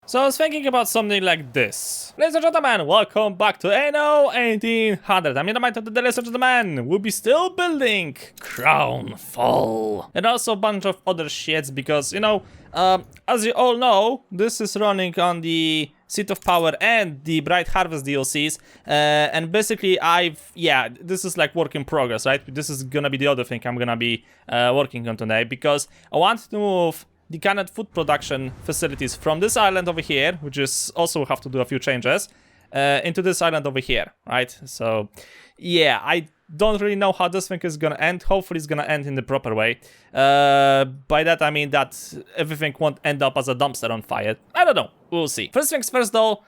So I was thinking about something like this. Ladies and gentlemen, welcome back to Anno 1800. I'm Neodyinamite, and today, ladies and gentlemen, we'll be still building Crownfall. And also a bunch of other shits because, you know, as you all know, this is running on the Seat of Power and the Bright Harvest DLCs. And basically this is like work in progress, right? This is gonna be the other thing I'm gonna be working on today because I want to move the canned food production facilities from this island over here, which is also have to do a few changes, into this island over here, right? So, yeah, I don't really know how this thing is gonna end. Hopefully it's gonna end in the proper way. By that I mean that everything won't end up as a dumpster on fire. I don't know, we'll see. First things first though,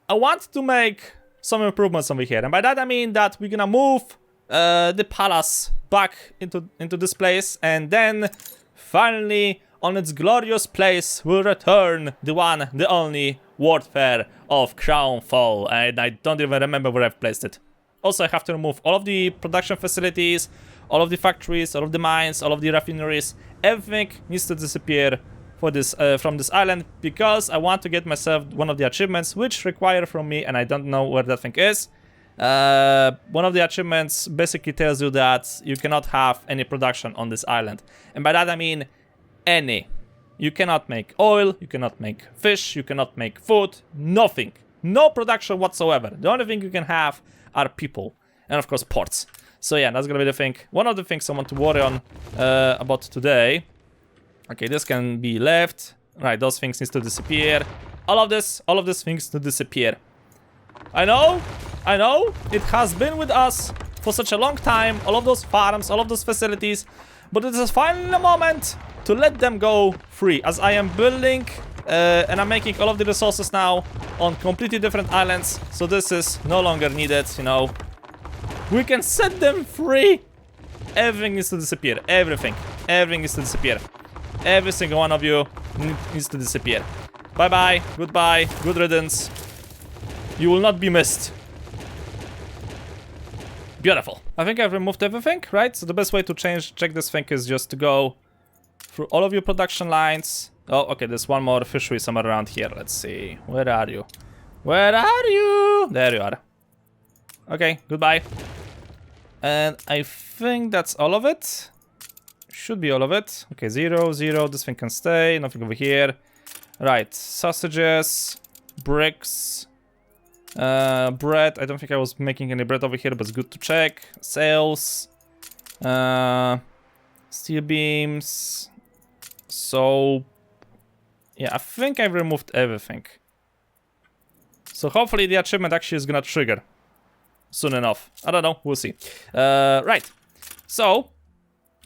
I want to make some improvements over here. And by that I mean that we're gonna move the palace back into this place, and then finally on its glorious place will return the one, the only warfare of Crownfall, and I don't even remember where I've placed it. Also, I have to remove all of the production facilities, all of the factories, all of the mines, all of the refineries. Everything needs to disappear for this from this island because I want to get myself one of the achievements which require from me, and I don't know where that thing is. One of the achievements basically tells you that you cannot have any production on this island, and by that I mean any. You cannot make oil, you cannot make fish, you cannot make food, nothing. No production whatsoever. The only thing you can have are people, and of course ports. So yeah, that's gonna be the thing. One of the things I want to worry on about today. Okay, this can be left. Right, those things need to disappear. All of these things to disappear. I know, it has been with us for such a long time, all of those farms, all of those facilities, but it is finally a moment to let them go free, as I am building and I'm making all of the resources now on completely different islands, so this is no longer needed, you know. We can set them free. Everything needs to disappear, everything needs to disappear. Every single one of you needs to disappear. Bye bye, goodbye, good riddance. You will not be missed. Beautiful. I think I've removed everything, right? So the best way to check this thing is just to go through all of your production lines. Oh, okay, there's one more fishery somewhere around here. Let's see. Where are you? Where are you? There you are. Okay, goodbye. And I think that's all of it. Should be all of it. Okay, 0, 0. This thing can stay. Nothing over here. Right, sausages, bricks, bread. I don't think I was making any bread over here, but it's good to check. Sails, steel beams. So yeah, I think I've removed everything. So hopefully the achievement actually is gonna trigger soon enough. I don't know, we'll see. Right, so,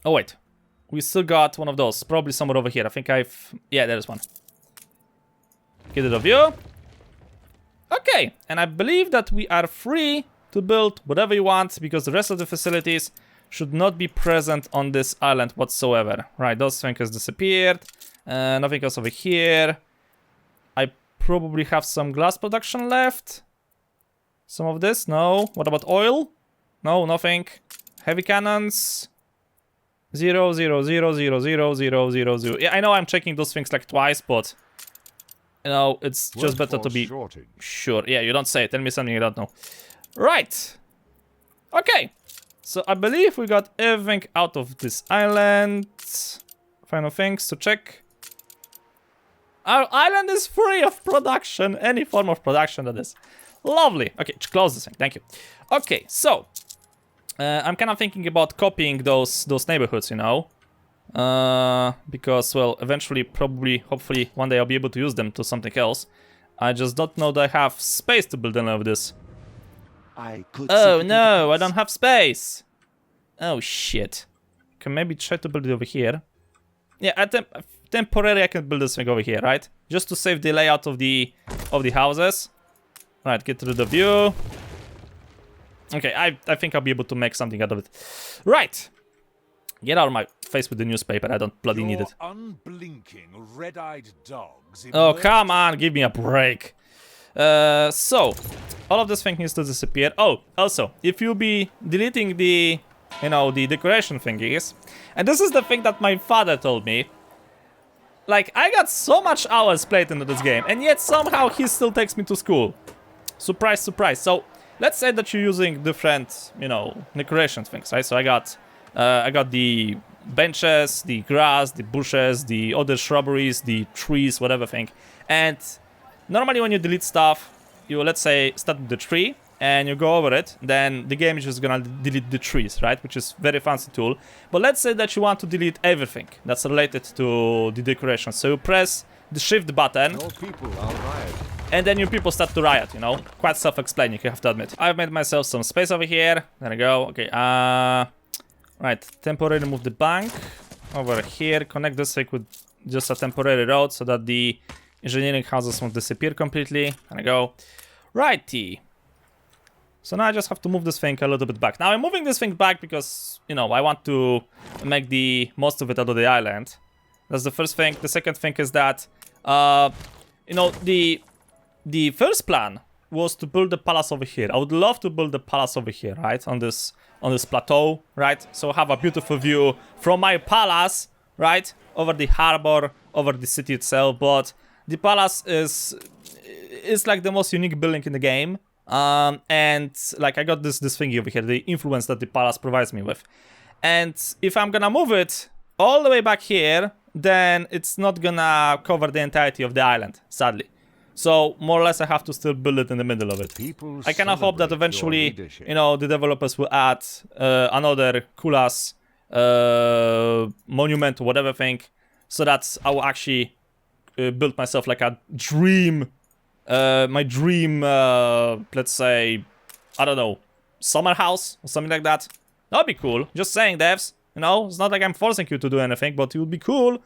oh wait, we still got one of those, probably somewhere over here. I think yeah, there's one. Get it of you. Okay, and I believe that we are free to build whatever you want because the rest of the facilities should not be present on this island whatsoever. Right, those things has disappeared. Nothing else over here. I probably have some glass production left. Some of this, no. What about oil? No, nothing. Heavy cannons. 0, 0, 0, 0, 0, 0, 0, 0. Yeah, I know I'm checking those things like twice, but you know, it's just better to be sure. Yeah, you don't say it. Tell me something you don't know. Right. Okay. So I believe we got everything out of this island. Final things to check. Our island is free of production. Any form of production that is. Lovely. Okay, close this thing. Thank you. Okay, so I'm kind of thinking about copying those neighborhoods, you know. Because, well, eventually, probably, hopefully, one day I'll be able to use them to something else. I just don't know that I have space to build any of this. Oh no, I don't have space. Oh shit. Can maybe try to build it over here. Yeah, temporarily I can build this thing over here, right? Just to save the layout of the houses. Right, get rid of you. Okay, I think I'll be able to make something out of it. Right. Get out of my face with the newspaper. I don't bloody need it. Unblinking, red-eyed dogs. Oh, come on, give me a break. So, all of this thing needs to disappear. Oh, also, if you be deleting the, you know, the decoration thingies, and this is the thing that my father told me. Like, I got so much hours played into this game, and yet somehow he still takes me to school. Surprise, surprise. So, let's say that you're using different, you know, decoration things, right? So I got the benches, the grass, the bushes, the other shrubberies, the trees, whatever thing. And normally when you delete stuff, you, let's say, start with the tree, and you go over it, then the game is just gonna delete the trees, right? Which is very fancy tool. But let's say that you want to delete everything that's related to the decoration. So you press the shift button, Your people are riot. and then your people start to riot, you know? Quite self-explaining, you have to admit. I've made myself some space over here. There we go. Okay, right, temporarily move the bank over here. Connect this thing with just a temporary road so that the engineering houses won't disappear completely. There we go. Righty. So now I just have to move this thing a little bit back. Now I'm moving this thing back because, you know, I want to make the most of it out of the island. That's the first thing. The second thing is that, you know, the first plan was to build the palace over here. I would love to build the palace over here, right? On this plateau, right? So have a beautiful view from my palace, right? Over the harbor, over the city itself. But the palace is like the most unique building in the game. And like I got this thingy over here, the influence that the palace provides me with. And if I'm gonna move it all the way back here, then it's not gonna cover the entirety of the island, sadly. So more or less I have to still build it in the middle of it. People I kind of hope that celebrate your eventually, leadership. you know, the developers will add another cool-ass monument or whatever thing, so that I will actually build myself like a dream, my dream, let's say, I don't know, summer house or something like that. That'd be cool. Just saying, devs. You know, it's not like I'm forcing you to do anything, but it would be cool.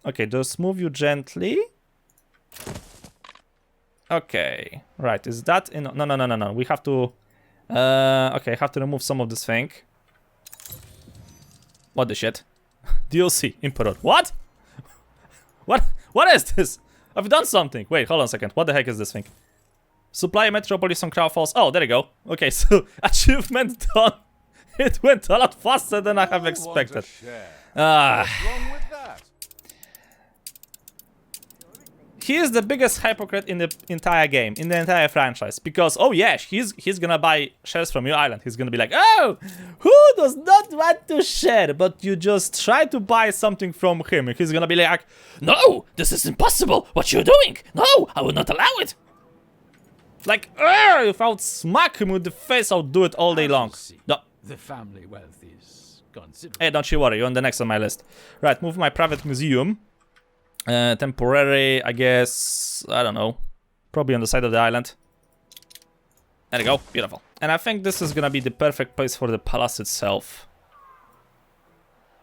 Okay, just move you gently. Okay, right, is that in... No, we have to... okay, I have to remove some of this thing. What the shit? DLC, Emperor. What? What is this? I've done something. Wait, hold on a second. What the heck is this thing? Supply a metropolis on Crow Falls. Oh, there you go. Okay, so achievement done. It went a lot faster than I have expected. What's wrong with that? He is the biggest hypocrite in the entire game, in the entire franchise. Because, oh yeah, he's gonna buy shares from your island. He's gonna be like, oh, who does not want to share? But you just try to buy something from him. He's gonna be like, no, this is impossible. What you're doing? No, I will not allow it. Like, if I would smack him with the face, I would do it all day long. No. The family wealth is considerable. Hey, don't you worry, you're on the next on my list. Right, move my private museum. Temporary, I guess, I don't know. Probably on the side of the island. There you go, beautiful. And I think this is gonna be the perfect place for the palace itself.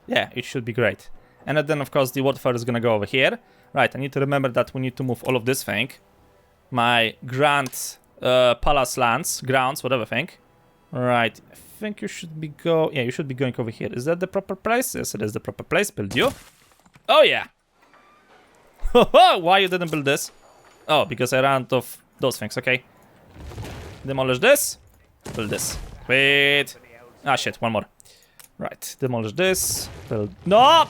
Yeah, it should be great. And then, of course, the waterfall is gonna go over here. Right, I need to remember that we need to move all of this thing. My grand palace grounds, whatever thing. Right, I think you should be you should be going over here. Is that the proper place? Yes, it is the proper place. Build you. Oh, yeah. Why you didn't build this? Oh, because I ran out of those things, okay. Demolish this. Build this. Wait. Ah, shit, one more. Right, demolish this. Build... No!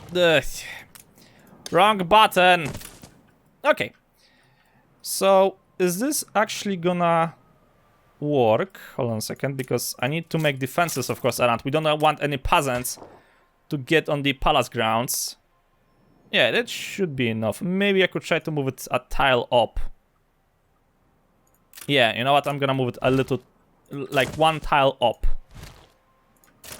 Wrong button. Okay. So, is this actually gonna work? Hold on a second, because I need to make defenses, of course, around. We don't want any peasants to get on the palace grounds. Yeah, that should be enough. Maybe I could try to move it a tile up. Yeah, you know what? I'm gonna move it a little, like one tile up.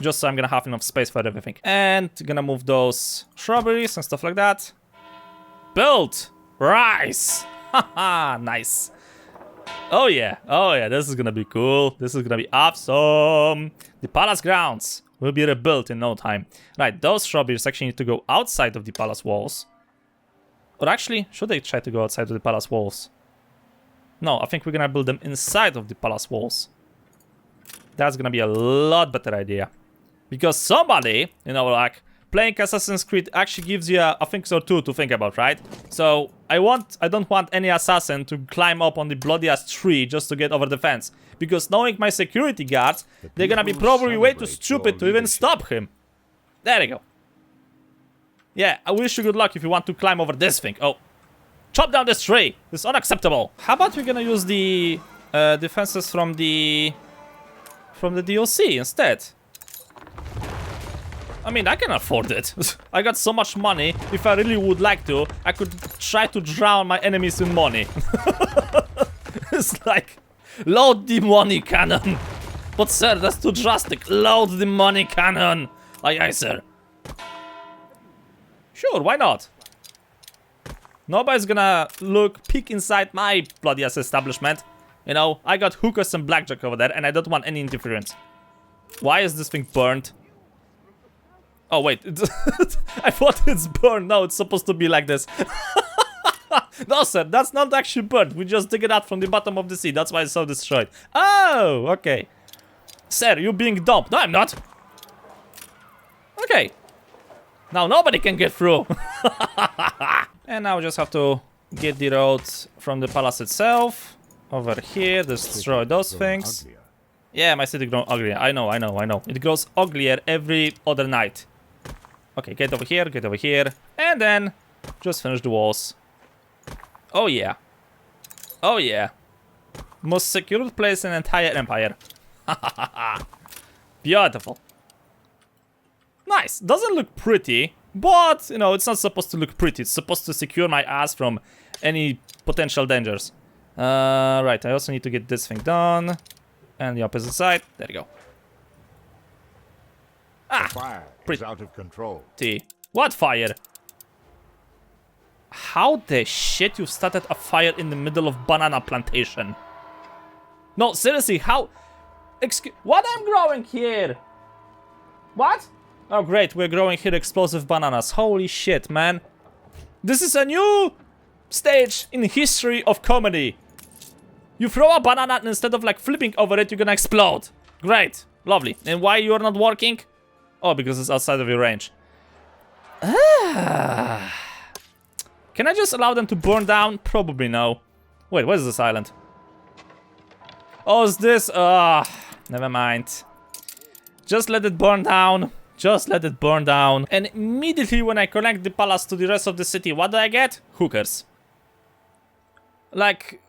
Just so I'm gonna have enough space for everything. And gonna move those shrubberies and stuff like that. Build! Rice! Haha, nice. Oh yeah, this is gonna be cool. This is gonna be awesome. The palace grounds will be rebuilt in no time. Right, those shrubberies actually need to go outside of the palace walls. Or actually, should they try to go outside of the palace walls? No, I think we're gonna build them inside of the palace walls. That's gonna be a lot better idea. Because somebody, you know, like, playing Assassin's Creed actually gives you a thing or two to think about, right? So, I don't want any assassin to climb up on the bloodiest tree just to get over the fence. Because knowing my security guards, they're gonna be probably way too stupid to even stop him. There you go. Yeah, I wish you good luck if you want to climb over this thing. Oh. Chop down this tree. This is unacceptable. How about we're gonna use the defenses from the DLC instead? I mean, I can afford it. I got so much money. If I really would like to, I could try to drown my enemies in money. It's like, load the money cannon. But sir, that's too drastic. Load the money cannon. Aye, aye, sir. Sure, why not? Nobody's gonna peek inside my bloody ass establishment. You know, I got hookers and blackjack over there, and I don't want any interference. Why is this thing burned? Oh, wait. I thought it's burned. No, it's supposed to be like this. No, sir, that's not actually burned. We just dig it out from the bottom of the sea. That's why it's so destroyed. Oh, okay. Sir, you're being dumped. No, I'm not. Okay. Now nobody can get through. And now we just have to get the roads from the palace itself. Over here, destroy those things. Uglier. Yeah, my city grows uglier. I know. It grows uglier every other night. Okay, get over here. And then just finish the walls. Oh yeah. Oh yeah. Most secured place in the entire empire. Beautiful. Nice. Doesn't look pretty, but, you know, it's not supposed to look pretty. It's supposed to secure my ass from any potential dangers. Right, I also need to get this thing done. And the opposite side. There you go. Ah, Fire pretty. is out of control. What fire? How the shit you started a fire in the middle of banana plantation? No, seriously, how? What I'm growing here? What? Oh great, we're growing here explosive bananas. Holy shit, man. This is a new stage in history of comedy. You throw a banana and instead of like flipping over it, you're gonna explode. Great, lovely. And why you're not working? Oh, because it's outside of your range. Ah. Can I just allow them to burn down? Probably no. Wait, what is this island? Oh, is this? Never mind. Just let it burn down. Just let it burn down. And immediately when I connect the palace to the rest of the city, what do I get? Hookers. Like...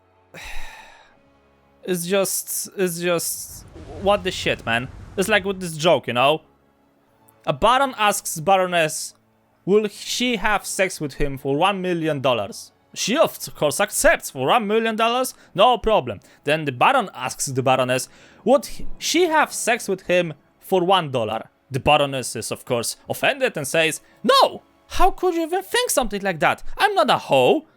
It's just... What the shit, man? It's like with this joke, you know? A baron asks Baroness, will she have sex with him for $1 million? She of course accepts for $1 million, no problem. Then the baron asks the Baroness, would she have sex with him for $1? The Baroness is of course offended and says, no! How could you even think something like that? I'm not a hoe.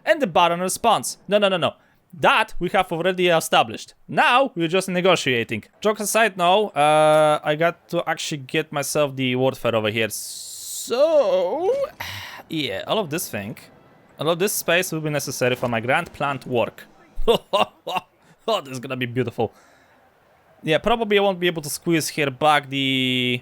And the Baron responds, no. That we have already established. Now we're just negotiating. Jokes aside, no. I got to actually get myself the warfare over here. So, yeah, all of this space will be necessary for my grand plan to work. Oh, this is gonna be beautiful. Yeah, probably I won't be able to squeeze here back the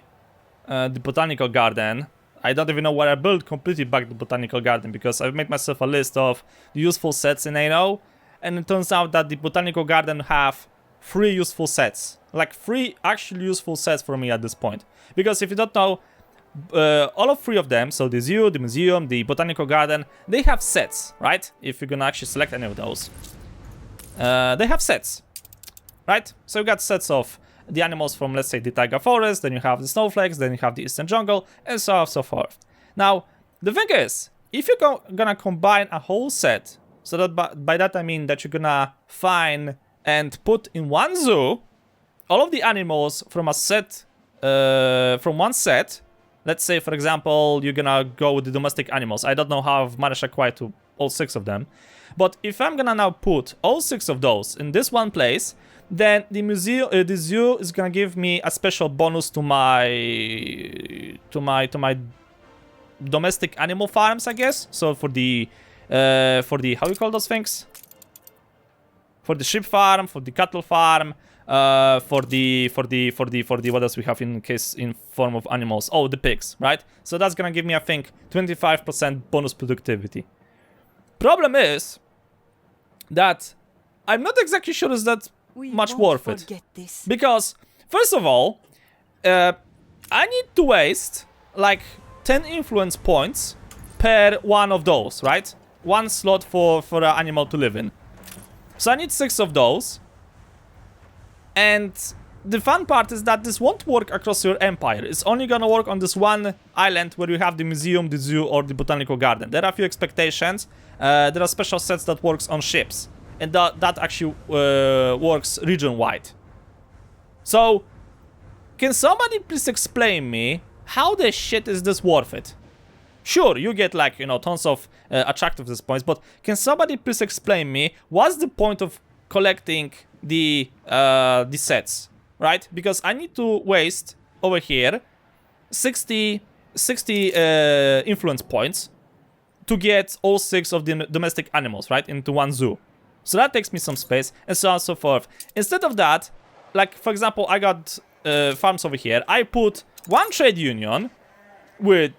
botanical garden. I don't even know where I built completely back the botanical garden because I've made myself a list of the useful sets in Anno. And it turns out that the botanical garden have 3 useful sets. Like 3 actually useful sets for me at this point. Because if you don't know, all of 3 of them, so the zoo, the museum, the botanical garden, they have sets, right? If you're gonna actually select any of those. They have sets, right? So you got sets of the animals from, let's say, the taiga forest, then you have the snowflakes, then you have the eastern jungle, and so on and so forth. Now, the thing is, if you're gonna combine a whole set, so that by that I mean that you're gonna find and put in one zoo all of the animals from a set, from one set. Let's say, for example, you're gonna go with the domestic animals. I don't know how I've managed to acquire to all 6 of them. But if I'm gonna now put all 6 of those in this one place, then the museum, the zoo is gonna give me a special bonus to my domestic animal farms, I guess. So for the how you call those things? For the sheep farm, for the cattle farm, for the what else we have in form of animals? Oh, the pigs, right? So that's gonna give me, I think, 25% bonus productivity. Problem is that I'm not exactly sure is that much worth it. Because first of all, I need to waste like 10 influence points per one of those, right? One slot for an animal to live in. So I need 6 of those. And the fun part is that this won't work across your empire. It's only gonna work on this one island where you have the museum, the zoo, or the botanical garden. There are a few expectations. There are special sets that works on ships. And that actually works region-wide. So, can somebody please explain me how the shit is this worth it? Sure, you get like, you know, tons of attractiveness points, but can somebody please explain me what's the point of collecting the sets, right? Because I need to waste over here 60 influence points to get all 6 of the domestic animals, right, into one zoo. So that takes me some space, and so on and so forth. Instead of that, like, for example, I got farms over here. I put one trade union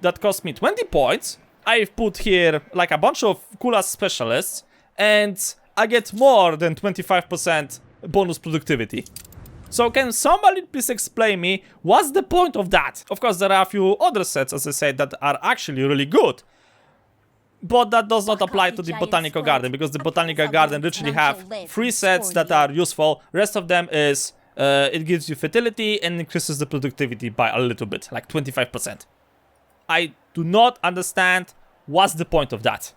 that cost me 20 points. I've put here, like, a bunch of cool-ass specialists, and I get more than 25% bonus productivity. So can somebody please explain me what's the point of that? Of course, there are a few other sets, as I said, that are actually really good. But that does not apply to the botanical garden, because the botanical garden literally have 3 sets that are useful. Rest of them is, it gives you fertility and increases the productivity by a little bit, like 25%. I do not understand what's the point of that.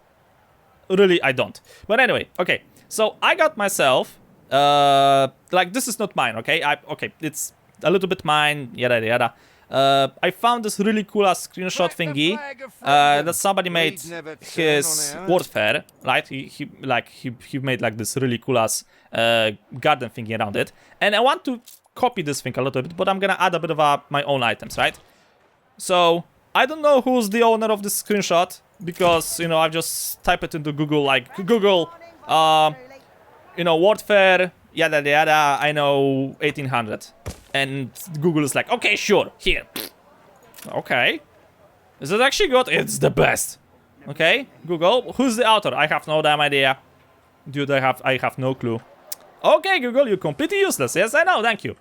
Really, I don't. But anyway, okay. So I got myself, like, this is not mine, okay? Okay, it's a little bit mine, yada yada. I found this really cool ass screenshot thingy that somebody made his warfare, right? He made like this really cool ass garden thingy around it, and I want to copy this thing a little bit, but I'm gonna add a bit of my own items, right? So I don't know who's the owner of this screenshot, because, you know, I've just typed it into Google, like, Google, you know, warfare, yada yada, I know 1800. And Google is like, okay, sure, here. Okay. Is it actually good? It's the best. Okay, Google, who's the author? I have no damn idea. Dude, I have no clue. Okay, Google, you're completely useless. Yes, I know, thank you.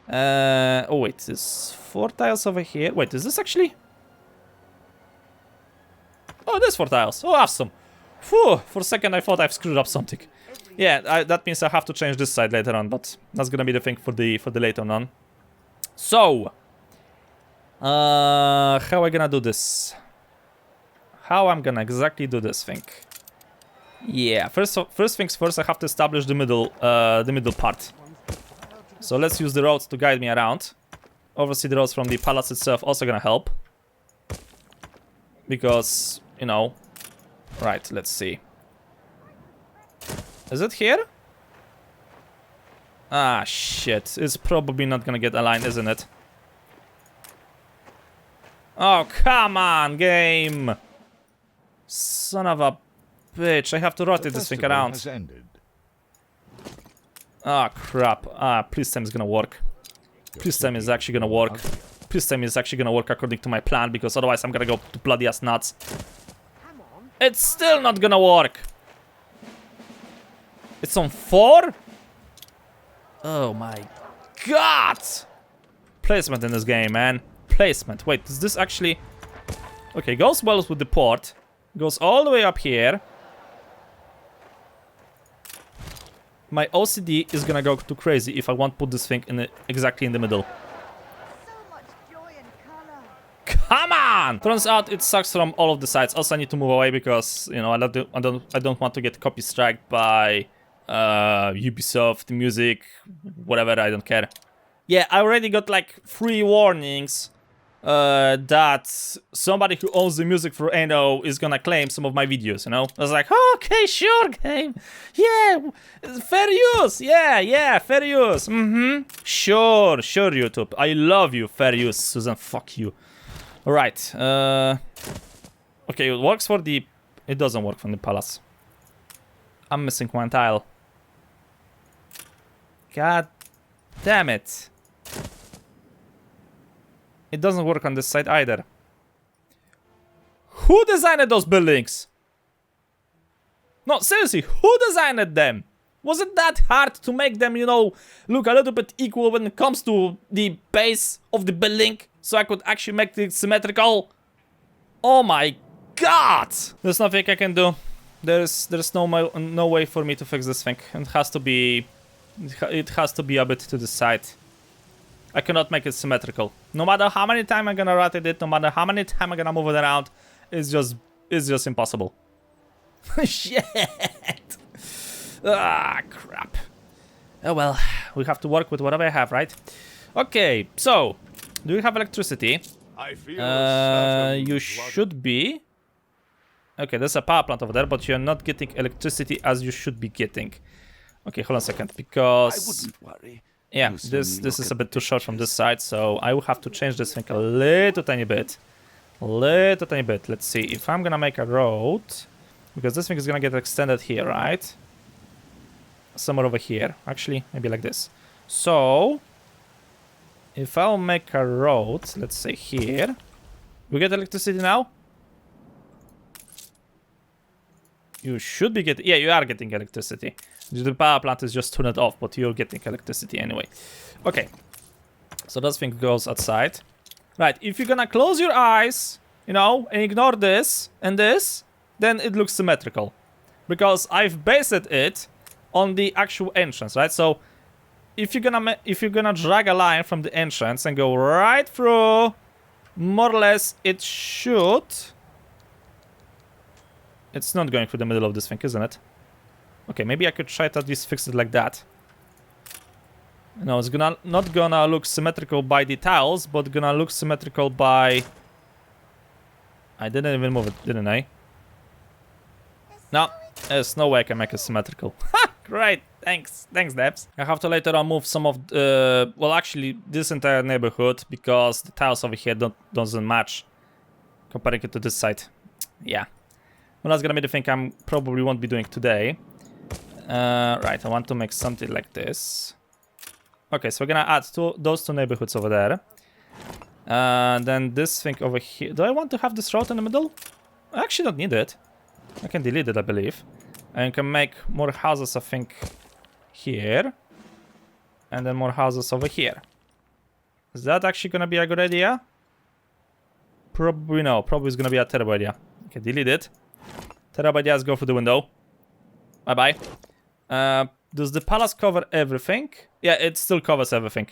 Oh, wait, there's 4 tiles over here. Wait, is this actually? Oh, there's 4 tiles. Oh, awesome. Phew, for a second I thought I've screwed up something. Yeah, that means I have to change this side later on, but that's gonna be the thing for the later on. So, how am I gonna do this? How I'm gonna exactly do this thing? Yeah, first things first, I have to establish the middle part. So let's use the roads to guide me around. Obviously, the roads from the palace itself also gonna help, because, you know. Right, let's see. Is it here? Ah, shit. It's probably not gonna get aligned, isn't it? Oh, come on, game! Son of a bitch. I have to rotate this thing around. Ah, crap. Ah, please tell me it's gonna work. Please tell me it's actually gonna work. Please tell me it's actually gonna work according to my plan, because otherwise I'm gonna go to bloody ass nuts. It's still not gonna work. It's on 4? Oh my god! Placement in this game, man. Placement. Wait, is this actually... Okay, goes well with the port. Goes all the way up here. My OCD is gonna go too crazy if I want to put this thing in exactly in the middle. Come on! Turns out it sucks from all of the sides. Also, I need to move away because, you know, I don't want to get copy striked by Ubisoft, music, whatever. I don't care. Yeah, I already got like 3 warnings that somebody who owns the music for Anno is gonna claim some of my videos. You know, I was like, oh, okay, sure, game. Yeah, fair use. Yeah, fair use. Sure, YouTube. I love you, fair use, Susan. Fuck you. Alright, okay, it works for the... It doesn't work from the palace. I'm missing 1 tile. God damn it. It doesn't work on this side either. Who designed those buildings? No, seriously, who designed them? Was it that hard to make them, you know, look a little bit equal when it comes to the base of the building? So I could actually make it symmetrical? Oh my god! There's nothing I can do. There's no way for me to fix this thing. It has to be a bit to the side. I cannot make it symmetrical. No matter how many times I'm gonna rotate it, no matter how many times I'm gonna move it around, it's just impossible. Shit! Ah, crap. Oh well, we have to work with whatever I have, right? Okay, so do you have electricity? I feel You should be. Okay, there's a power plant over there, but you're not getting electricity as you should be getting. Okay, hold on a second, I because wouldn't worry. yeah, You see this me is look a at bit too short from this side, so I will have to change this thing a little tiny bit. Let's see if I'm gonna make a road, because this thing is gonna get extended here, right? Somewhere over here, actually, maybe like this. So if I'll make a road, let's say here, we get electricity now. You should be getting, yeah, you are getting electricity. The power plant is just turned off, but you're getting electricity anyway. Okay, so that thing goes outside. Right, if you're gonna close your eyes, you know, and ignore this and this, then it looks symmetrical. Because I've based it on the actual entrance, right? So if you're gonna drag a line from the entrance and go right through, more or less it should. It's not going through the middle of this thing, isn't it? Okay, maybe I could try to at least fix it like that. No, it's not gonna look symmetrical by the tiles, but gonna look symmetrical by... I didn't even move it, didn't I? No, there's no way I can make it symmetrical. Ha! Great, thanks, Debs. I have to later on move some of, well, actually, this entire neighborhood, because the tiles over here doesn't match, comparing it to this side. Yeah. Well, that's gonna be the thing I probably won't be doing today. Right, I want to make something like this. Okay, so we're gonna add those two neighborhoods over there. Then this thing over here. Do I want to have this road in the middle? I actually don't need it. I can delete it, I believe. And you can make more houses, I think, here. And then more houses over here. Is that actually gonna be a good idea? Probably no. Probably it's gonna be a terrible idea. Okay, delete it. Terrible ideas go through the window. Bye-bye. Does the palace cover everything? Yeah, it still covers everything.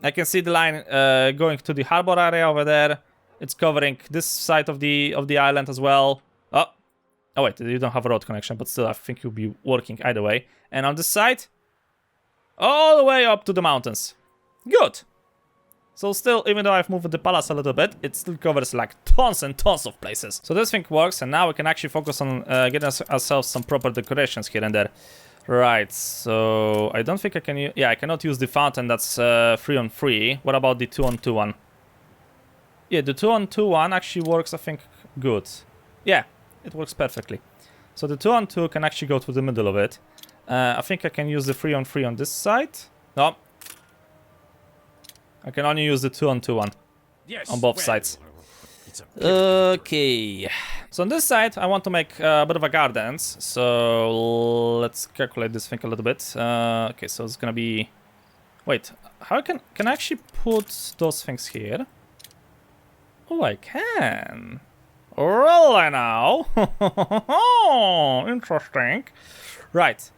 I can see the line going to the harbor area over there. It's covering this side of the island as well. Oh wait, you don't have a road connection, but still I think you'll be working either way. And on this side, all the way up to the mountains. Good. So still, even though I've moved the palace a little bit, it still covers like tons and tons of places. So this thing works, and now we can actually focus on getting ourselves some proper decorations here and there. Right, so I don't think I can use... Yeah, I cannot use the fountain, that's 3-on-3. What about the 2-on-2 one? Yeah, the 2-on-2 one actually works, I think, good. Yeah, it works perfectly. So the 2-on-2 can actually go to the middle of it. I think I can use the 3-on-3 on this side. No. I can only use the 2-on-2 one. Yes, on both sides. Okay. So on this side, I want to make a bit of a gardens. So let's calculate this thing a little bit. Okay, so it's gonna be... Wait, how can I actually put those things here? Oh, I can. Really now? Interesting. Right.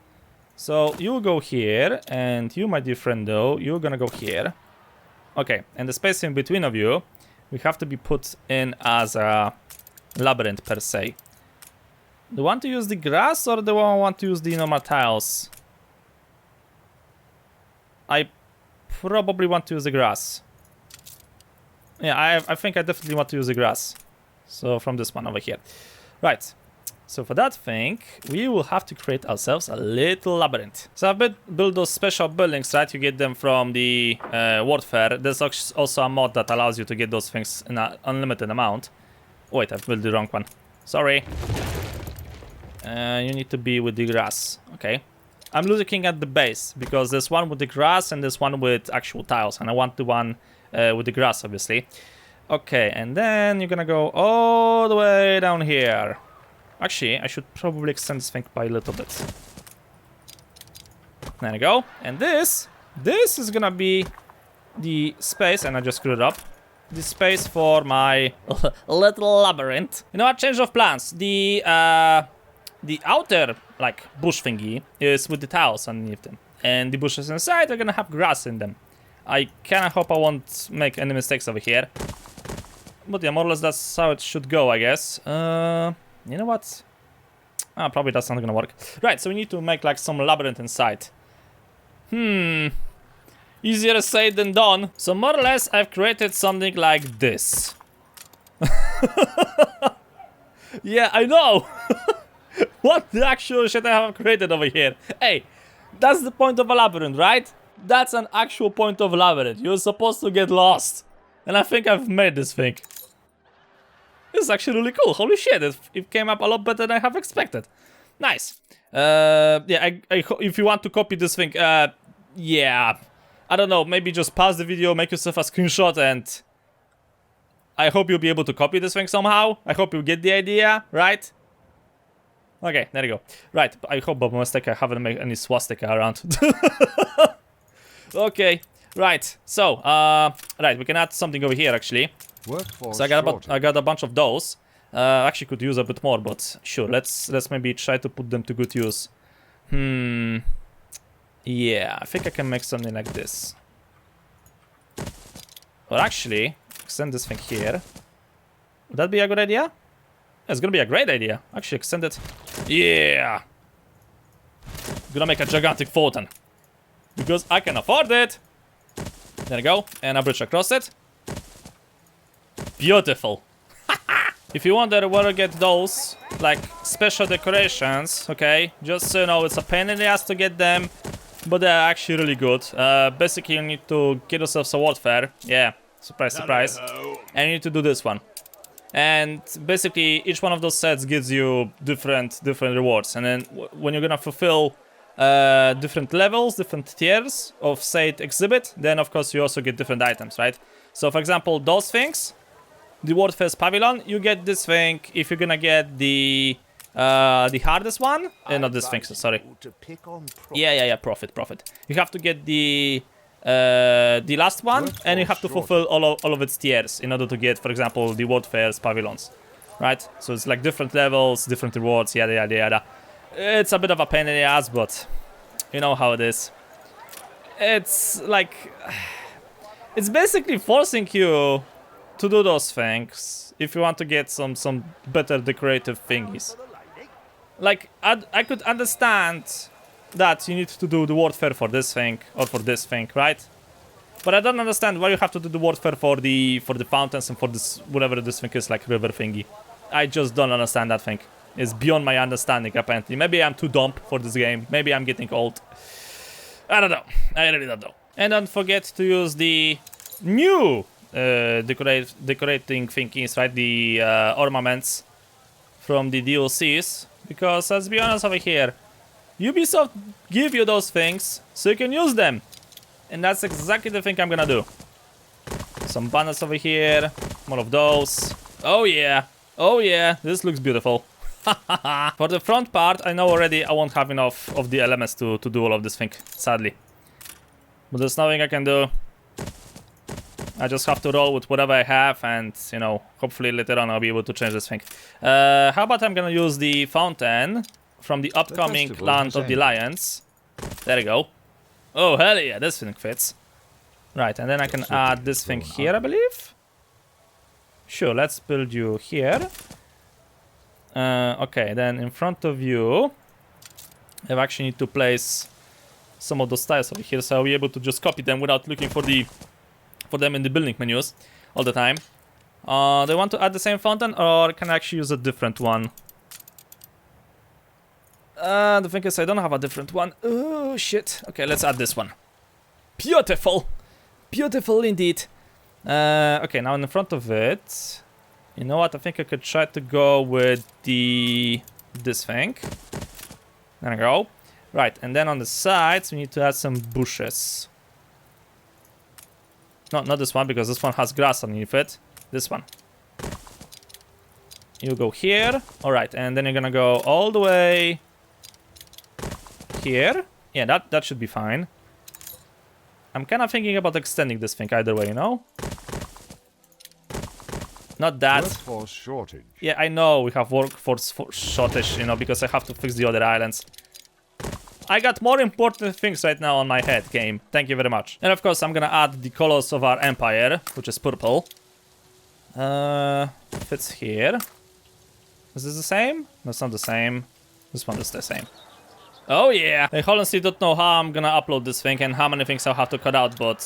So you go here, and you, my dear friendo, you're gonna go here. Okay, and the space in between of you, we have to be put in as a labyrinth per se. Do you want to use the grass or do I want to use the normal tiles? I probably want to use the grass. Yeah, I think I definitely want to use the grass. So from this one over here. Right. So for that thing, we will have to create ourselves a little labyrinth. So I've built those special buildings, right? You get them from the World Fair. There's also a mod that allows you to get those things in an unlimited amount. Wait, I've built the wrong one. Sorry. You need to be with the grass. Okay. I'm looking at the base because there's one with the grass and there's one with actual tiles. And I want the one with the grass, obviously. Okay, and then you're gonna go all the way down here. Actually, I should probably extend this thing by a little bit. There you go. And this is gonna be the space, and I just screwed it up. the space for my little labyrinth. You know what? Change of plans. The outer, like, bush thingy is with the tiles underneath them. And the bushes inside are gonna have grass in them. I kinda hope I won't make any mistakes over here. But yeah, more or less that's how it should go, I guess. You know what? Probably that's not gonna work. Right, so we need to make like some labyrinth inside. Easier said than done. So more or less I've created something like this. Yeah, I know. What the actual shit I have created over here? Hey, that's the point of a labyrinth, right? That's an actual point of a labyrinth. You're supposed to get lost. And I think I've made this thing. This is actually really cool. Holy shit, it came up a lot better than I have expected. Nice. Yeah, if you want to copy this thing, yeah. I don't know, maybe just pause the video, make yourself a screenshot, and I hope you'll be able to copy this thing somehow. I hope you get the idea, right? Okay, there you go. Right, I hope by mistake I haven't made any swastika around. Okay, right. So, right, we can add something over here actually. So I got a bunch of those. Actually could use a bit more, but sure, let's maybe try to put them to good use. Yeah, I think I can make something like this. Or actually, extend this thing here. Would that be a good idea? It's gonna be a great idea. Actually, extend it. Yeah! Gonna make a gigantic fountain. Because I can afford it. There you go. And a bridge across it. Beautiful. If you wonder where to get those, like, special decorations, okay? Just so you know, it's a pain in the ass to get them. But they're actually really good. Basically, you need to get yourself some warfare. Yeah, surprise, surprise. And you need to do this one. And basically, each one of those sets gives you different rewards. And then when you're gonna fulfill different levels, different tiers of said exhibit, then of course you also get different items, right? So for example, those things, the Warfare's Pavilion, you get this thing if you're gonna get the hardest one. Not this thing, so sorry. Yeah, profit. You have to get the last one, and you have to fulfill all of its tiers in order to get, for example, the Warfare's Pavilions, right? So it's like different levels, different rewards, yada yada yada. It's a bit of a pain in the ass, but you know how it is. It's like, it's basically forcing you to do those things if you want to get some better decorative thingies. Like, I could understand that you need to do the warfare for this thing or for this thing, right? But I don't understand why you have to do the warfare for the fountains and for this whatever this thing is, like river thingy. I just don't understand that thing. It's beyond my understanding apparently. Maybe I'm too dumb for this game. Maybe I'm getting old. I don't know. I really don't know. And don't forget to use the new decorating thingies, right? The ornaments from the DLCs. Because let's be honest over here, Ubisoft give you those things so you can use them. And that's exactly the thing I'm gonna do. Some banners over here, more of those. Oh yeah, this looks beautiful. For the front part, I know already I won't have enough of the elements to do all of this thing, sadly. But there's nothing I can do. I just have to roll with whatever I have, and, you know, hopefully later on I'll be able to change this thing. How about I'm gonna use the fountain from the upcoming Land of the Lions. There you go. Oh, hell yeah, this thing fits. Right, and then I can add this thing here, I believe. Sure, let's build you here. Okay, then in front of you, I actually need to place some of those tiles over here, so I'll be able to just copy them without looking for them in the building menus all the time. Do I want to add the same fountain, or can I actually use a different one? The thing is, I don't have a different one. Oh, shit. Okay, let's add this one. Beautiful. Beautiful indeed. Okay, now in front of it, you know what? I think I could try to go with this thing. There we go. Right, and then on the sides, we need to add some bushes. No, not this one, because this one has grass underneath it. This one. You go here. Alright, and then you're gonna go all the way here. Yeah, that should be fine. I'm kind of thinking about extending this thing either way, you know? Not that. Workforce shortage. Yeah, I know we have workforce shortage, you know, because I have to fix the other islands. I got more important things right now on my head, game. Thank you very much. And of course, I'm gonna add the colors of our empire, which is purple. Fits here. Is this the same? No, it's not the same. This one is the same. Oh yeah! I honestly don't know how I'm gonna upload this thing and how many things I'll have to cut out, but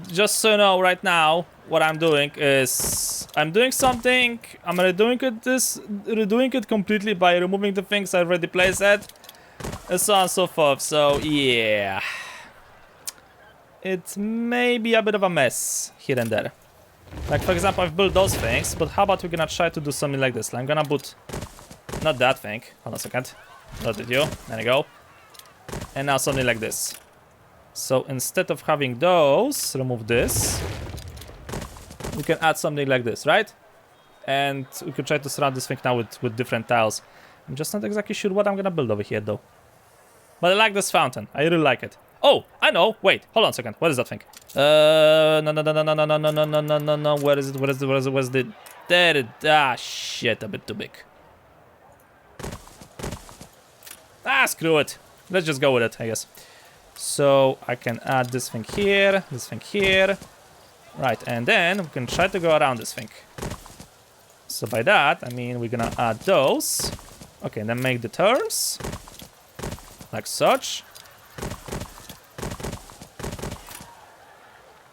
just so you know right now, what I'm doing is I'm doing something. I'm redoing it completely by removing the things I already placed, and so on and so forth. So yeah, it may be a bit of a mess here and there. Like for example, I've built those things, but how about we're gonna try to do something like this? I'm gonna put not that thing. Hold on a second. Not with you. There you go. And now something like this. So instead of having those, remove this. We can add something like this, right? And we could try to surround this thing now with different tiles. I'm just not exactly sure what I'm gonna build over here though. But I like this fountain. I really like it. Oh, I know. Wait, hold on a second. What is that thing? No. Where is it? Where's the? There it. Ah, shit. A bit too big. Ah, screw it. Let's just go with it, I guess. So I can add this thing here, this thing here. Right, and then we can try to go around this thing. So by that, I mean we're gonna add those. Okay, then make the turns. Like such.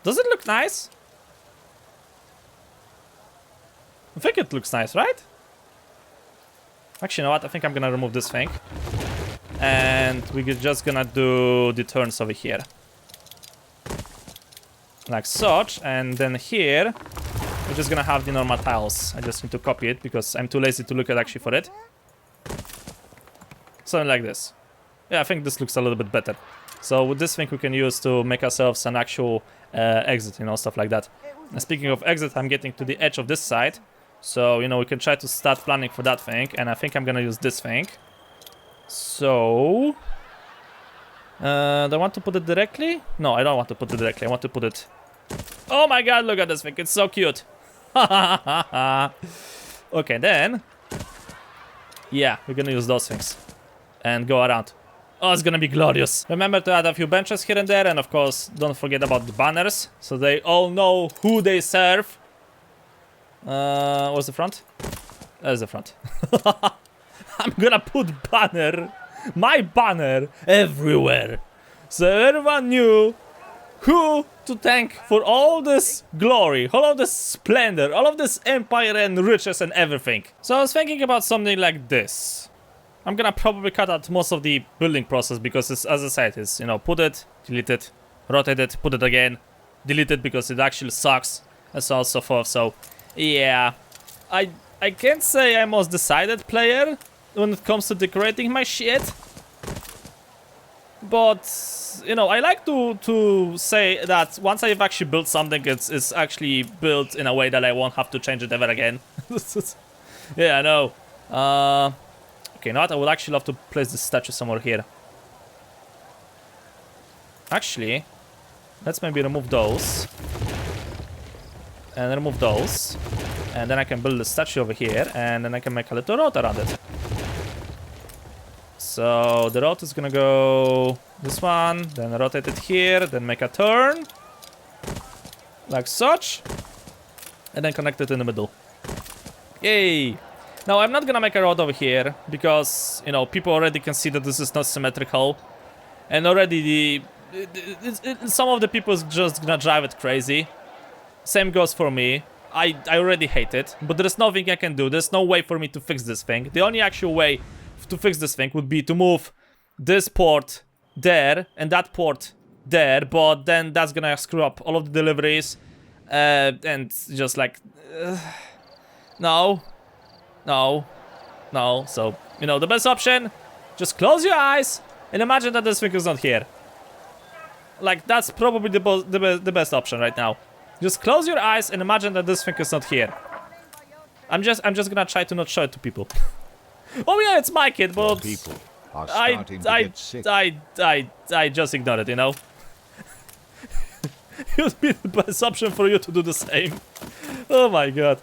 Does it look nice? I think it looks nice, right? Actually, you know what? I think I'm gonna remove this thing. And we're just gonna do the turns over here. Like such, and then here, we're just gonna have the normal tiles. I just need to copy it because I'm too lazy to look at actually for it. Something like this. Yeah, I think this looks a little bit better. So with this thing we can use to make ourselves an actual exit, you know, stuff like that. And speaking of exit, I'm getting to the edge of this side. So, you know, we can try to start planning for that thing. And I think I'm gonna use this thing. So... do I want to put it directly? No, I don't want to put it directly. I want to put it... Oh my god, look at this thing. It's so cute. Okay, then... Yeah, we're gonna use those things. And go around. Oh, it's gonna be glorious. Remember to add a few benches here and there. And of course, don't forget about the banners. So they all know who they serve. What's the front? There's the front. I'm gonna put my banner everywhere. So everyone knew who to thank for all this glory, all of this splendor, all of this empire and riches and everything. So I was thinking about something like this. I'm gonna probably cut out most of the building process because it's, as I said, it's, you know, put it, delete it, rotate it, put it again, delete it because it actually sucks, and so on and so forth. So yeah, I can't say I'm most decided player when it comes to decorating my shit. But, you know, I like to say that once I've actually built something, it's actually built in a way that I won't have to change it ever again. Yeah, I know. Okay, now I would actually love to place this statue somewhere here. Actually, let's maybe remove those. And remove those. And then I can build a statue over here. And then I can make a little road around it. So the road is gonna go this one. Then rotate it here. Then make a turn. Like such. And then connect it in the middle. Yay! Now I'm not gonna make a road over here. Because, you know, people already can see that this is not symmetrical. And already some of the people is just gonna drive it crazy. Same goes for me. I already hate it, but there's nothing I can do. There's no way for me to fix this thing. The only actual way to fix this thing would be to move this port there and that port there, but then that's gonna screw up all of the deliveries. And just like... No. So, you know, the best option, just close your eyes and imagine that this thing is not here. Like, that's probably the best option right now. Just close your eyes and imagine that this thing is not here. I'm just gonna try to not show it to people. Oh yeah, it's my kid, but People are starting to get sick. I just ignore it, you know. It would be the best option for you to do the same. Oh my god.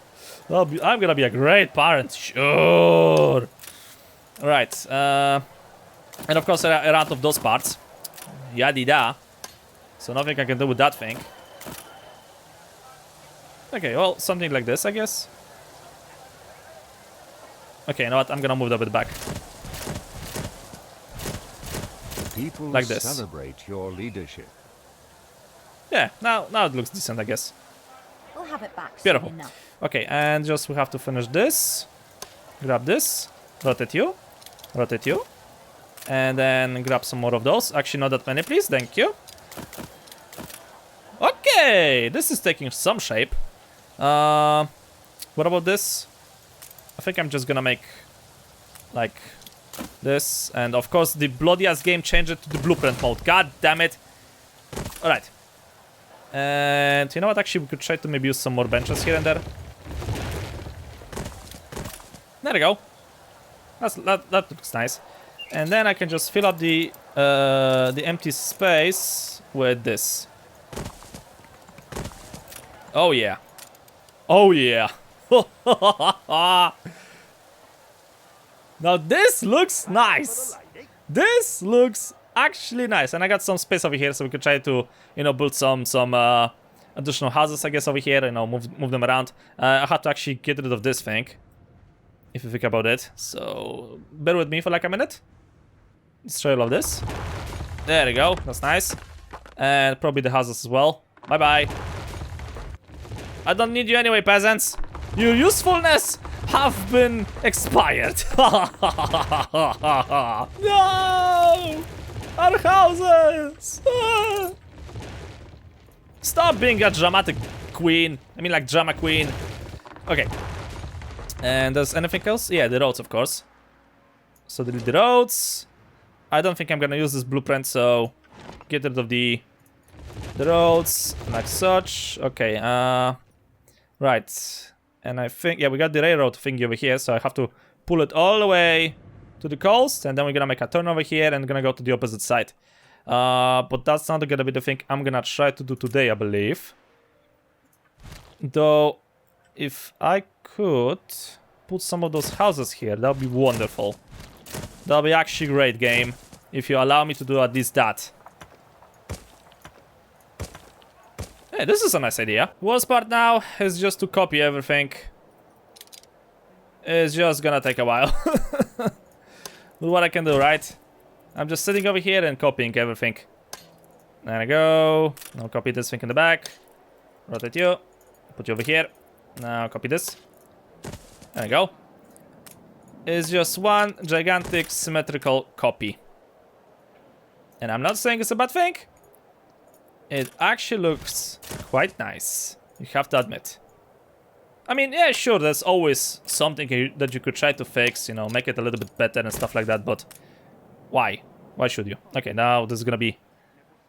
I'm gonna be a great parent, sure. Right, and of course I ran out of those parts. Yadida. So nothing I can do with that thing. Okay, well, something like this, I guess. Okay, you know what? I'm gonna move that bit back. People Like this. celebrate your leadership. Yeah, now it looks decent, I guess. We'll have it back soon Beautiful. enough. Okay, and just we have to finish this. Grab this. Rotate you. Rotate you. And then grab some more of those. Actually, not that many, please. Thank you. Okay, this is taking some shape. What about this? I think I'm just gonna make like this, and of course the bloodiest game changed it to the blueprint mode. God damn it! All right, and you know what? Actually, we could try to maybe use some more benches here and there. There we go. That looks nice. And then I can just fill up the empty space with this. Oh yeah. Oh yeah. Now this looks nice. This looks actually nice. And I got some space over here, so we could try to, you know, build some additional houses, I guess, over here. You know, move them around. I have to actually get rid of this thing, if you think about it. So bear with me for like a minute. Let's try all of this. There we go. That's nice. And probably the houses as well. Bye bye. I don't need you anyway, peasants. Your usefulness have been expired. No! Our houses! Stop being a dramatic queen. I mean, like, drama queen. Okay. And there's anything else? Yeah, the roads, of course. So delete the roads. I don't think I'm gonna use this blueprint, so get rid of the roads, like such. Okay, right. And I think, yeah, we got the railroad thingy over here, so I have to pull it all the way to the coast, and then we're gonna make a turn over here and gonna go to the opposite side. But that's not gonna be the thing I'm gonna try to do today, I believe. Though, if I could put some of those houses here, that would be wonderful. That'll be actually great, game, if you allow me to do at least that. Hey, this is a nice idea. Worst part now is just to copy everything. It's just gonna take a while. But what I can do, right? I'm just sitting over here and copying everything. There I go. Now copy this thing in the back. Rotate you. Put you over here. Now copy this. There we go. It's just one gigantic symmetrical copy. And I'm not saying it's a bad thing. It actually looks quite nice, you have to admit. I mean, yeah, sure, there's always something that you could try to fix, you know, make it a little bit better and stuff like that, but why? Why should you? Okay, now this is gonna be...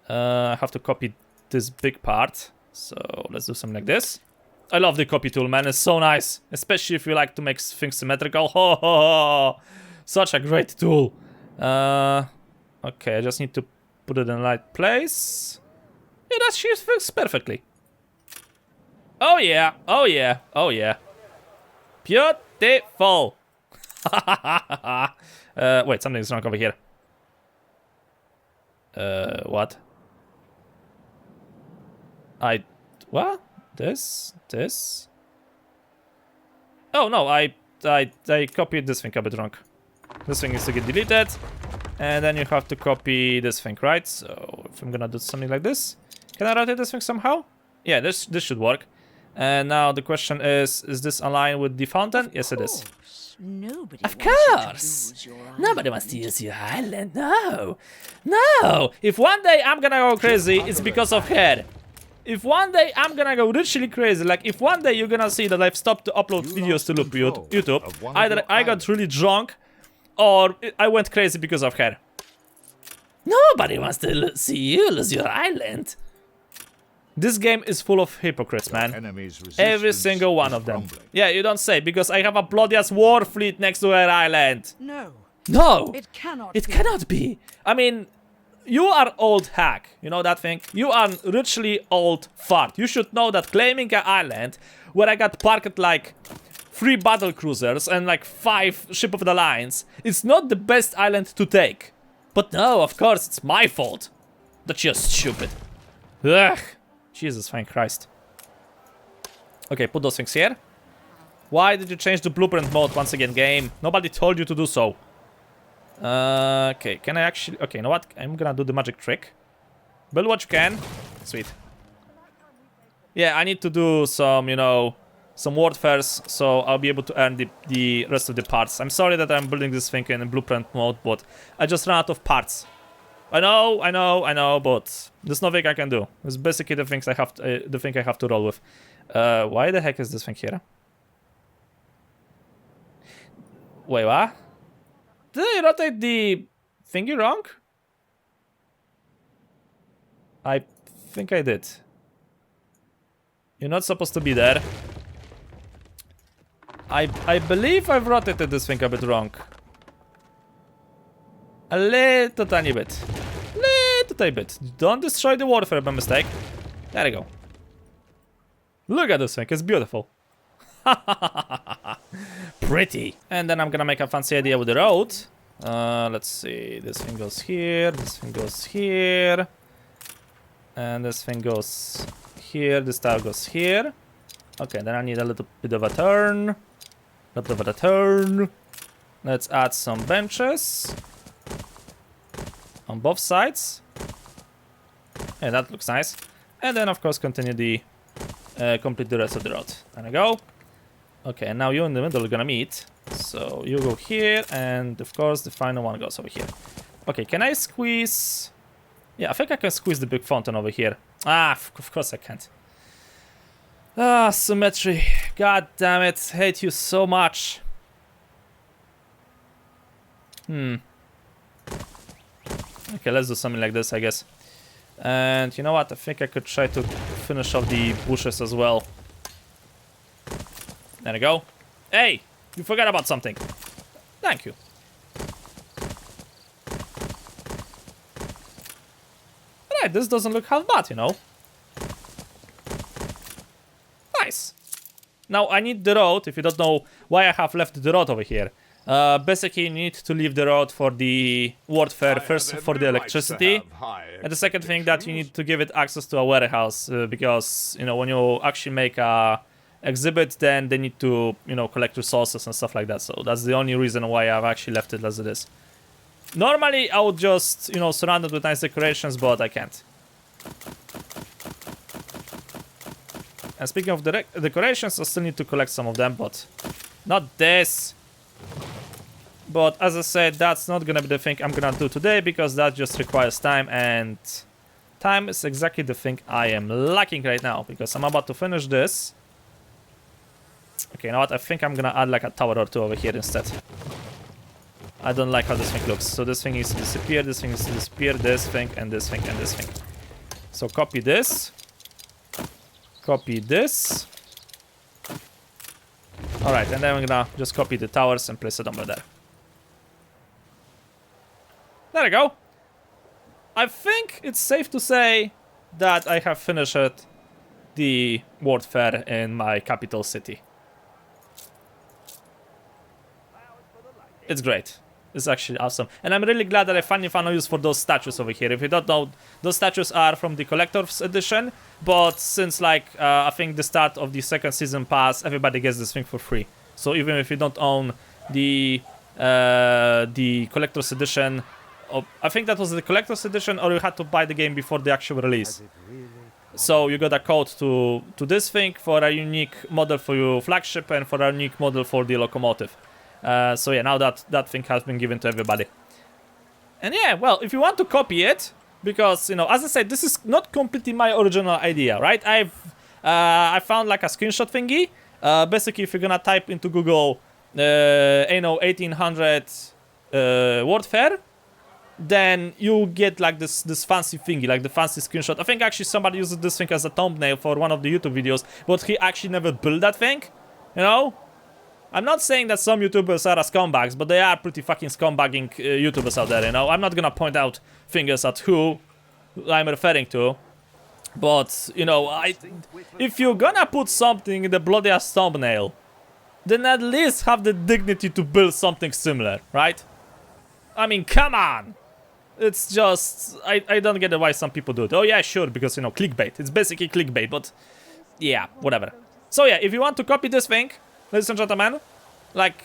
I have to copy this big part, so let's do something like this. I love the copy tool, man, it's so nice, especially if you like to make things symmetrical. Ho, ho, ho. Such a great tool. Okay, I just need to put it in the right place. Yeah, that shit fits perfectly. Oh yeah, oh yeah, oh yeah. Beautiful. Wait, something's wrong over here. What? What? This? Oh no, I copied this thing a bit wrong. This thing needs to get deleted. And then you have to copy this thing, right? So if I'm gonna do something like this, can I rotate this thing somehow? Yeah, this should work. And now the question is this aligned with the fountain? Yes, it is. Nobody Of wants you to course. lose your Nobody wants to use your island. No. No. If one day I'm gonna go crazy, it's because of her. If one day I'm gonna go literally crazy, like if one day you're gonna see that I've stopped to upload videos to YouTube, either I got really drunk or I went crazy because of her. Nobody wants to see you lose your island. This game is full of hypocrites, man. Every single one of them. Yeah, you don't say, because I have a bloody-ass war fleet next to her island. No. No! It cannot It be. cannot be. I mean, you are old hack. You know that thing? You are richly old fart. You should know that claiming an island where I got parked like 3 battle cruisers and like 5 ship of the lines, it's not the best island to take. But no, of course, it's my fault. That's just stupid. Ugh. Jesus, thank Christ. Okay, put those things here. Why did you change the blueprint mode once again, game? Nobody told you to do so. Okay, can I actually... Okay, you know what? I'm gonna do the magic trick. Build what you can. Sweet. Yeah, I need to do some, you know, some warfares, so I'll be able to earn the rest of the parts. I'm sorry that I'm building this thing in blueprint mode, but I just ran out of parts. I know, but there's nothing I can do. It's basically the things I have to, the thing I have to roll with. Why the heck is this thing here? Wait, what? Did I rotate the thingy wrong? I think I did. You're not supposed to be there. I believe I've rotated this thing a bit wrong. A little tiny bit. Little tiny bit. Don't destroy the warfare by mistake. There you go. Look at this thing, it's beautiful. Pretty. And then I'm gonna make a fancy idea with the road. Let's see. This thing goes here. This thing goes here. And this thing goes here. This tile goes here. Okay, then I need a little bit of a turn. Let's add some benches on both sides. Yeah, that looks nice. And then, of course, continue the complete the rest of the road. There we go. Okay, and now you in the middle are gonna meet. So you go here, and of course the final one goes over here. Okay, can I squeeze? Yeah, I think I can squeeze the big fountain over here. Ah, of course I can't. Ah, symmetry. God damn it, hate you so much. Okay, let's do something like this, I guess. And you know what? I think I could try to finish off the bushes as well. There we go. Hey, you forgot about something. Thank you. Alright, this doesn't look half bad, you know. Nice. Now I need the road. If you don't know why I have left the road over here. Basically, you need to leave the road for the warfare, first for the electricity, and the second thing that you need to give it access to a warehouse, because, you know, when you actually make a exhibit, then they need to, you know, collect resources and stuff like that. So that's the only reason why I've actually left it as it is. Normally, I would just, you know, surround it with nice decorations, but I can't. And speaking of the decorations, I still need to collect some of them, but not this. But as I said, that's not gonna be the thing I'm gonna do today, because that just requires time, and time is exactly the thing I am lacking right now, because I'm about to finish this. Okay, you know what? I think I'm gonna add like a tower or two over here instead. I don't like how this thing looks. So this thing needs to disappear, this thing needs to disappear, this thing, and this thing, and this thing. So copy this. Copy this. Alright, and then I'm gonna just copy the towers and place it over there. There we go. I think it's safe to say that I have finished the World Fair in my capital city. It's great. It's actually awesome. And I'm really glad that I finally found a use for those statues over here. If you don't know, those statues are from the Collector's Edition. But since, like, I think the start of the second season pass, everybody gets this thing for free. So even if you don't own the Collector's Edition, I think that was the Collector's Edition, or you had to buy the game before the actual release. So you got a code to this thing for a unique model for your flagship and for a unique model for the locomotive. So yeah, now that thing has been given to everybody. And yeah, well, if you want to copy it, because, you know, as I said, this is not completely my original idea, right? I found like a screenshot thingy. Basically, if you're gonna type into Google Anno 1800 World Fair, then you get like this fancy thingy, like the fancy screenshot. I think actually somebody uses this thing as a thumbnail for one of the YouTube videos, but he actually never built that thing, you know? I'm not saying that some YouTubers are scumbags, but they are pretty fucking scumbagging YouTubers out there, you know? I'm not gonna point out fingers at who I'm referring to, but, you know, if you're gonna put something in the bloodiest thumbnail, then at least have the dignity to build something similar, right? I mean, come on! It's just, I don't get why some people do it. Oh yeah, sure, because, you know, clickbait. It's basically clickbait, but yeah, whatever. So yeah, if you want to copy this thing, ladies and gentlemen, like,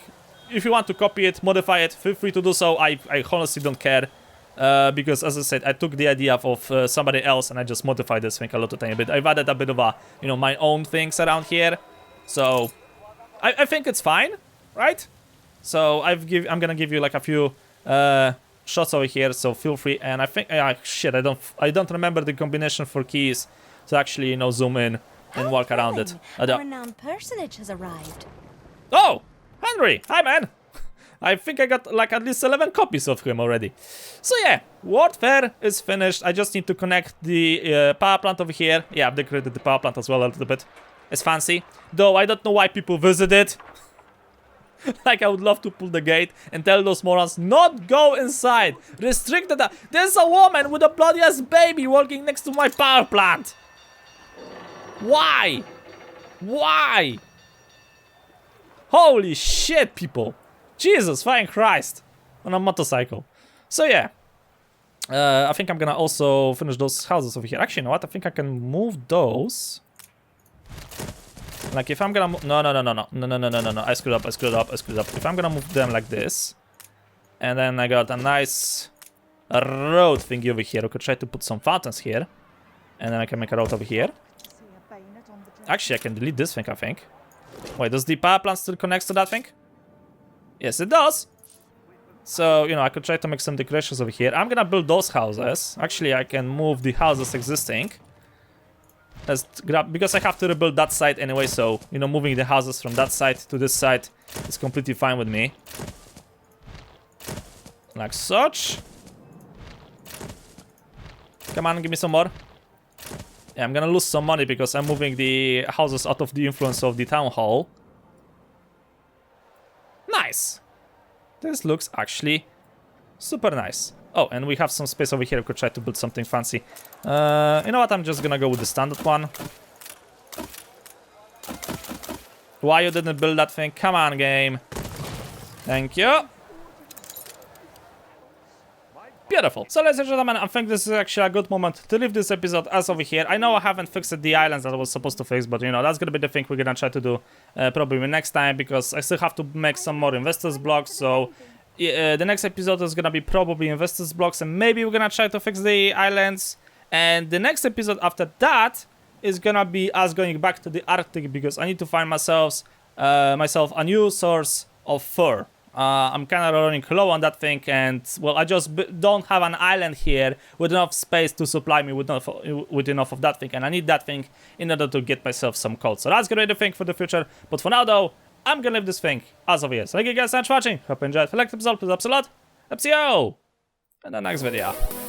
if you want to copy it, modify it, feel free to do so. I honestly don't care, because as I said, I took the idea of somebody else and I just modified this thing a little tiny bit. I've added a bit of a, you know, my own things around here. So I think it's fine, right? So I'm gonna give you like a few shots over here, so feel free. And I think shit, I don't remember the combination for keys to actually, you know, zoom in and walk around it. A renowned personage has arrived. Oh, Henry, hi man. I think I got like at least 11 copies of him already. So yeah, World Fair is finished. I just need to connect the power plant over here. Yeah, I've decorated the power plant as well a little bit. It's fancy, though I don't know why people visit it. Like, I would love to pull the gate and tell those morons not go inside. Restricted. There's a woman with a bloody ass baby walking next to my power plant. Why? Why? Holy shit, people. Jesus fucking Christ. On a motorcycle. So yeah. I think I'm gonna also finish those houses over here. Actually, you know what? I think I can move those. Like, if I'm gonna move... No. I screwed up. If I'm gonna move them like this. And then I got a nice road thingy over here. I could try to put some fountains here. And then I can make a road over here. Actually, I can delete this thing, I think. Wait, does the power plant still connect to that thing? Yes, it does. So, you know, I could try to make some decorations over here. I'm gonna build those houses. Actually, I can move the houses existing. Let's grab, because I have to rebuild that side anyway, so, you know, moving the houses from that side to this side is completely fine with me. Like such. Come on, give me some more. Yeah, I'm gonna lose some money because I'm moving the houses out of the influence of the town hall. Nice. This looks actually super nice. Oh, and we have some space over here. We could try to build something fancy. You know what? I'm just gonna go with the standard one. Why you didn't build that thing? Come on, game. Thank you. Beautiful. So, ladies and gentlemen, I think this is actually a good moment to leave this episode as over here. I know I haven't fixed the islands that I was supposed to fix, but, you know, that's gonna be the thing we're gonna try to do probably next time, because I still have to make some more investors blocks, so... the next episode is gonna be probably investors blocks, and maybe we're gonna try to fix the islands. And the next episode after that is gonna be us going back to the Arctic, because I need to find myself a new source of fur. I'm kind of running low on that thing, and well, I just don't have an island here with enough space to supply me with enough of that thing, and I need that thing in order to get myself some coal. So that's gonna be the thing for the future. But for now, though, I'm gonna leave this thing as of here. So thank you guys so much for watching. Hope you enjoyed. If you liked the episode, please up a lot. See you in the next video.